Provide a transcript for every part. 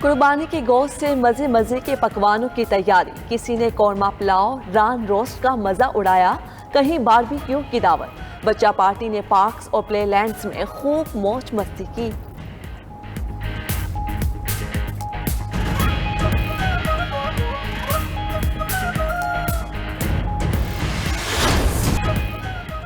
कुर्बानी के गोश्त से मजे मजे के पकवानों की तैयारी। किसी ने कौरमा पुलाव, रान रोस्ट का मजा उड़ाया, कहीं बारबेक्यू की दावत। बच्चा पार्टी ने पार्क्स और प्लेलैंड्स में खूब मौज मस्ती की।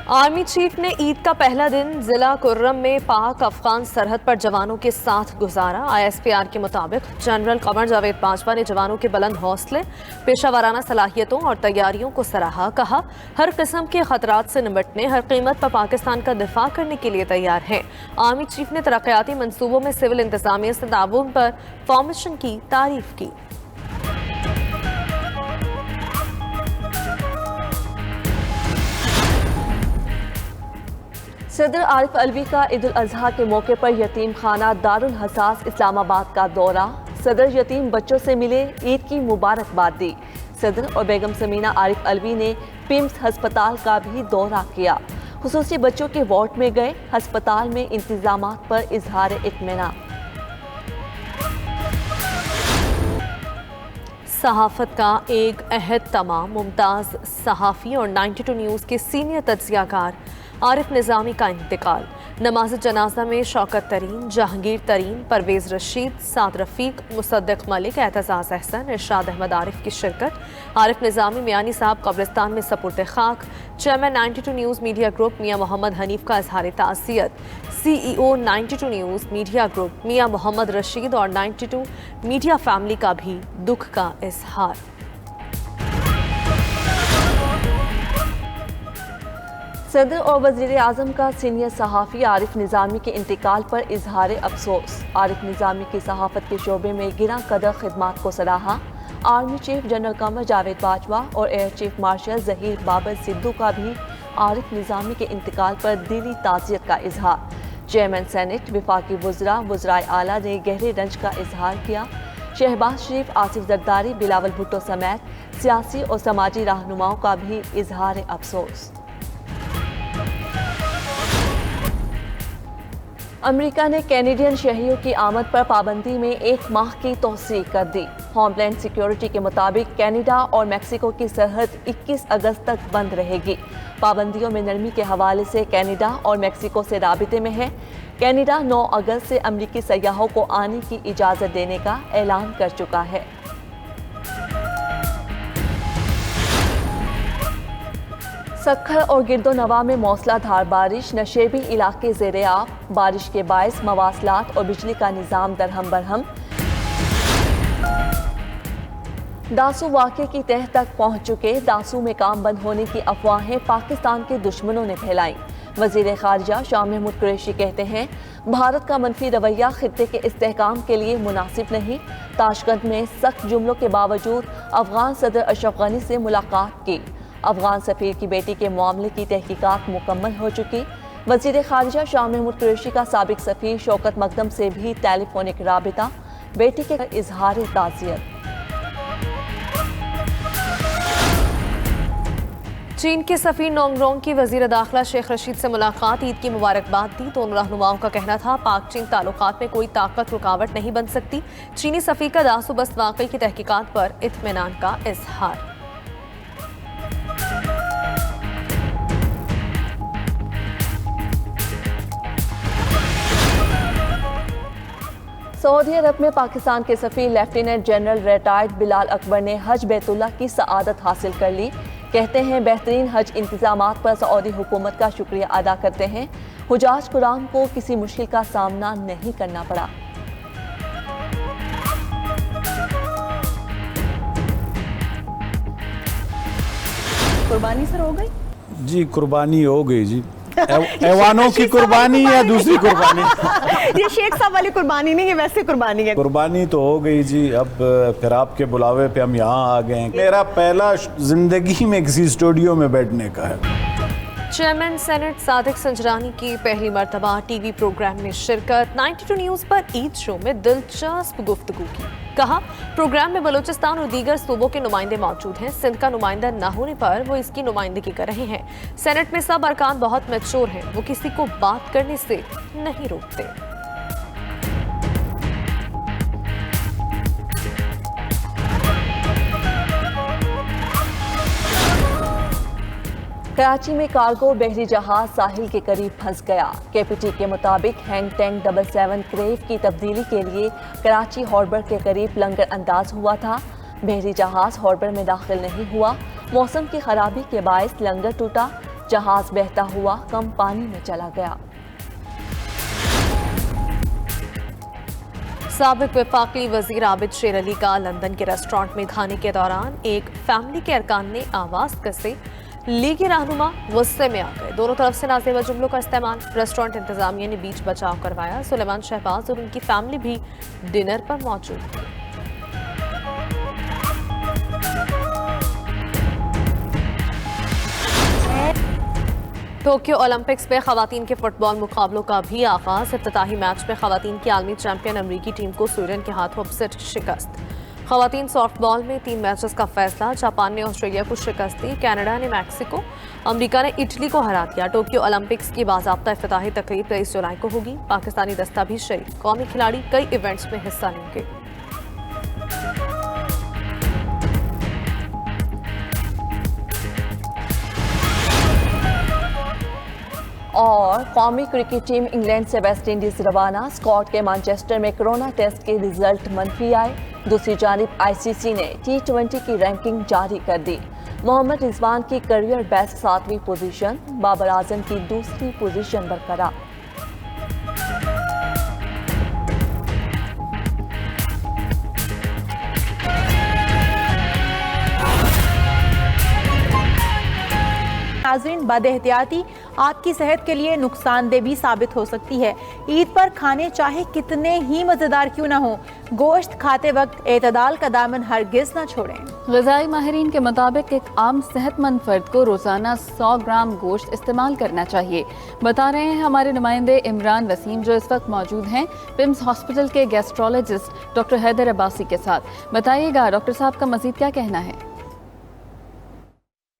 आर्मी चीफ ने ईद का पहला दिन जिला कुर्रम में पाक अफगान सरहद पर जवानों के साथ गुजारा। ISPR के मुताबिक जनरल कमर जावेद बाजवा ने जवानों के बुलंद हौसले, पेशावराना सलाहियतों और तैयारियों को सराहा। कहा, हर किस्म के खतरात से निपटने, हर कीमत पर पाकिस्तान का दिफा करने के लिए तैयार हैं। आर्मी चीफ ने तरक्याती मंसूबों में सिविल इंतजामिया से ताउन पर फॉर्मेशन की तारीफ की। सदर आरिफ अलवी का ईद उल अजहा के मौके पर यतीम खाना दारुल हसास इस्लामाबाद का दौरा। सदर यतीम बच्चों से मिले, ईद की मुबारकबाद दी। सदर और बेगम समीना आरिफ अलवी ने पिम्स हस्पताल का भी दौरा किया। खुसूसी बच्चों के वार्ड में गए। हस्पताल में इंतजामात पर इजहार इत्मीनान। सहाफत का एक अहद तमाम मुमताज सहाफ़ी और 92 न्यूज़ के सीनियर तज्ज़ियाकार आरिफ निज़ामी का इंतकाल। नमाज जनाजा में शौकत तरीन, जहांगीर तरीन, परवेज़ रशीद, साद रफ़ीक, मुसद्दिक़ मलिक, एतज़ाज़ अहसन, इरशाद अहमद आरिफ की शिरकत। आरिफ निज़ामी मियानी साहब कब्रिस्तान में सपुर्द खाक। चेयरमैन 92 न्यूज़ मीडिया ग्रुप मियां मोहम्मद हनीफ का इज़हार ताज़ियत। CEO 92 न्यूज़ मीडिया ग्रुप मियां मोहम्मद रशीद और 92 मीडिया फैमिली का भी दुख का इज़हार। सदर और वज़ीर आज़म का सीनियर सहाफ़ी आरिफ निज़ामी के इंतकाल पर इजहार अफसोस। आरिफ निज़ामी की सहाफ़त के शोबे में गिरा कदर खिदमात को सराहा। Army chief general Qamar Javed Bajwa और air chief marshal Zaheer Babar Sidhu का भी आरिफ निज़ामी के इंतकाल पर दिली ताज़ियत का इजहार। चेयरमैन सेनेट, विफाकी वज़रा, वज़राए आला ने गहरे रंज का इजहार किया। शहबाज शरीफ, आसिफ जरदारी, बिलावल भुट्टो समेत सियासी और समाजी रहनुमाओं का भी इजहार अफसोस। अमेरिका ने कैनेडियन शहरियों की आमद पर पाबंदी में 1 माह की तौसीह कर दी। होमलैंड सिक्योरिटी के मुताबिक कनाडा और मेक्सिको की सरहद 21 अगस्त तक बंद रहेगी। पाबंदियों में नरमी के हवाले से कनाडा और मेक्सिको से राबिते में है। कनाडा 9 अगस्त से अमरीकी सयाहों को आने की इजाज़त देने का ऐलान कर चुका है। सक्खर और गिरदोनवा में मौसलाधार बारिश, नशेबी इलाके ज़ेर-ए-आब। बारिश के बायस मवासलात और बिजली का निज़ाम दरहम बरहम। दासू वाक़े की तह तक पहुँच चुके। दासू में काम बंद होने की अफवाहें पाकिस्तान के दुश्मनों ने फैलाई। वज़ीर ख़ारिजा शाह महमूद कुरैशी कहते हैं, भारत का मनफी रवैया खित्ते के इस्तेहकाम के लिए मुनासिब नहीं। ताशकंद में सख्त जुमलों के बावजूद अफगान सदर अशरफ गनी से मुलाकात की। अफगान सफ़ीर की बेटी के मामले की तहकीकात मुकम्मल हो चुकी। वज़ीर ख़ारिजा शाह महमूद कुरैशी का साबिक सफ़ीर शौकत मकदम से भी टेलीफोनिक राबिता। बेटी के इजहार ताज़ियत। चीन के सफ़ीर नोंगरोंग की वज़ीर दाखिला शेख रशीद से मुलाकात, ईद की मुबारकबाद दी। दोनों रहनुमाओं का कहना था, पाक चीन ताल्लुकात में कोई ताकत रुकावट नहीं बन सकती। चीनी सफ़ीर का दासू बस्त वाक़ई की तहकीकात पर इत्मीनान का इजहार। सऊदी अरब में पाकिस्तान के सफ़ीर lieutenant general retired Bilal Akbar ने हज बैतुल्लाह की सआदत हासिल कर ली। कहते हैं, बेहतरीन हज इंतजामात पर सऊदी हुकूमत का शुक्रिया अदा करते हैं। हुजाज कुरान को किसी मुश्किल का सामना नहीं करना पड़ा। कुर्बानी सर हो गई जी? कुर्बानी हो गई जी। ऐवानों की कुर्बानी या दूसरी कुर्बानी? ये शेख साहब वाली कुर्बानी नहीं है, वैसे कुर्बानी है। कुर्बानी तो हो गई जी। अब फिर आपके बुलावे पे हम यहाँ आ गए हैं। मेरा पहला जिंदगी में किसी स्टूडियो में बैठने का है। चेयरमैन सेनेट सादिक संजरानी की पहली मर्तबा टीवी प्रोग्राम में शिरकत। 92 न्यूज़ पर ईद शो में दिलचस्प गुफ्तगू की। कहा, प्रोग्राम में बलूचिस्तान और दीगर सूबों के नुमाइंदे मौजूद हैं। सिंध का नुमाइंदा न होने पर वो इसकी नुमाइंदगी कर रहे हैं। सेनेट में सब अरकान बहुत मैच्योर हैं, वो किसी को बात करने से नहीं रोकते। कराची में कार्गो बहरी जहाज साहिल के करीब फंस गया। केपीटी के मुताबिक हैंग टैंक 77 क्रेव की तब्दीली के लिए कराची हार्बर के करीब लंगर अंदाज हुआ था। बहरी जहाज हार्बर में दाखिल नहीं हुआ। मौसम की खराबी के बायस लंगर टूटा। जहाज बहता हुआ कम पानी में चला गया। साबिक वफाकी वजीर आबिद शेर अली का लंदन के रेस्टोरेंट में खाने के दौरान एक फैमिली के अरकान ने आवाज कसे। लीगी रहनुमा गुस्से में आ गए। दोनों तरफ से नाज़ेबा जुमलों का इस्तेमाल। रेस्टोरेंट इंतजामिया ने बीच बचाव करवाया। सुलेमान शहबाज और उनकी फैमिली भी डिनर पर मौजूद थी। टोक्यो ओलंपिक्स में खवातीन के फुटबॉल मुकाबलों का भी आगाज। इफ्तिताही मैच में खवातीन की आलमी चैंपियन अमरीकी टीम को स्वीडन के हाथों अपसेट शिकस्त। खवातीन सॉफ्टबॉल में 3 मैचेस का फैसला। जापान ने ऑस्ट्रेलिया को शिकस्त दी। कनाडा ने मैक्सिको, अमेरिका ने इटली को हरा दिया। टोक्यो ओलंपिक्स की बाज़ाब्ता इफ्तिताही तकरीब 23 जुलाई को होगी। पाकिस्तानी दस्ता भी शरीक। कौमी खिलाड़ी कई इवेंट्स में हिस्सा लेंगे। और कौमी क्रिकेट टीम इंग्लैंड से वेस्ट इंडीज रवाना। स्कॉट के मैनचेस्टर में कोरोना टेस्ट के रिजल्ट मनफी आए। दूसरी जानिब आईसीसी ने T20 की रैंकिंग जारी कर दी। मोहम्मद रिजवान की career best 7वीं position, Babar Azam की दूसरी पोजीशन बरकरार। नाज़रीन, बदएहतियाती आपकी सेहत के लिए नुकसानदेह भी साबित हो सकती है। ईद पर खाने चाहे कितने ही मज़ेदार क्यों ना हो, गोश्त खाते वक्त एतदाल का दामन हरगिज़ ना छोड़ें। ग़िज़ाई माहिरीन के मुताबिक एक आम सेहतमंद फ़र्द को रोज़ाना 100 ग्राम गोश्त इस्तेमाल करना चाहिए। बता रहे हैं हमारे नुमाइंदे इमरान वसीम, जो इस वक्त मौजूद हैं पिम्स हॉस्पिटल के गैस्ट्रोलॉजिस्ट डॉक्टर हैदर अब्बासी के साथ। बताइएगा डॉक्टर साहब का मज़ीद क्या कहना है।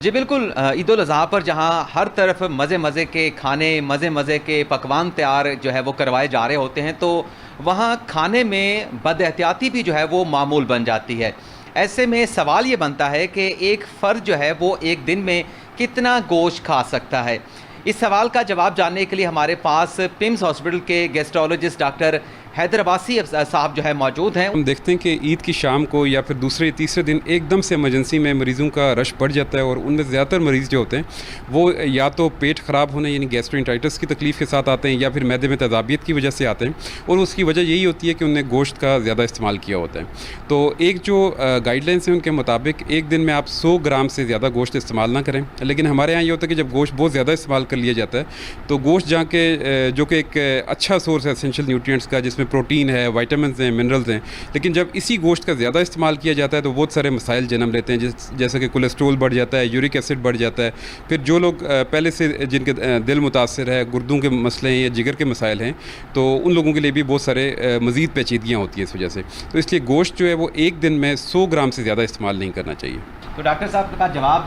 जी बिल्कुल, ईद उल अज़हा पर जहाँ हर तरफ मज़े मज़े के खाने, मज़े मज़े के पकवान तैयार जो है वो करवाए जा रहे होते हैं, तो वहाँ खाने में बदएहतियाती भी जो है वो मामूल बन जाती है। ऐसे में सवाल ये बनता है कि एक फ़र्द जो है वो एक दिन में कितना गोश्त खा सकता है। इस सवाल का जवाब जानने के लिए हमारे पास पिम्स हॉस्पिटल के गैस्ट्रोलॉजिस्ट डॉक्टर हैदर अब्बासी साहब जो है मौजूद हैं। हम देखते हैं कि ईद की शाम को या फिर दूसरे तीसरे दिन एकदम से इमरजेंसी में मरीज़ों का रश बढ़ जाता है और उनमें ज़्यादातर मरीज़ जो होते हैं वो या तो पेट ख़राब होने यानी गैस्ट्रोइंटाइटिस की तकलीफ़ के साथ आते हैं या फिर मैदे में तेज़ाबियत की वजह से आते हैं, और उसकी वजह यही होती है कि उन्हें गोश्त का ज़्यादा इस्तेमाल किया होता है। तो एक जो गाइडलाइंस है उनके मुताबिक एक दिन में आप 100 ग्राम से ज़्यादा गोश्त इस्तेमाल ना करें। लेकिन हमारे यहाँ ये होता है कि जब गोश्त बहुत ज़्यादा इस्तेमाल कर लिया जाता है तो गोश्त जहाँ के जो कि एक अच्छा सोर्स है एसेंशियल न्यूट्रिएंट्स का, जिसमें प्रोटीन है, विटामिन्स हैं, मिनरल्स हैं, लेकिन जब इसी गोश्त का ज़्यादा इस्तेमाल किया जाता है तो बहुत सारे मसाइल जन्म लेते हैं, जैसे कि कोलेस्ट्रोल बढ़ जाता है, यूरिक एसिड बढ़ जाता है। फिर जो लोग पहले से जिनके दिल मुतासर है, गुर्दों के मसले हैं या जिगर के मसाइल हैं, तो उन लोगों के लिए भी बहुत सारे मज़ीद पेचीदगियाँ होती हैं इस वजह से। तो इसलिए गोश्त जो है वो एक दिन में 100 ग्राम से ज़्यादा इस्तेमाल नहीं करना चाहिए। तो डॉक्टर साहब का जवाब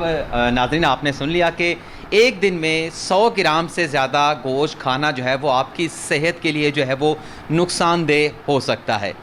नाज़रीन आपने सुन लिया कि एक दिन में 100 ग्राम से ज़्यादा गोश्त खाना जो है वो आपकी सेहत के लिए जो है वो नुकसानदेह हो सकता है।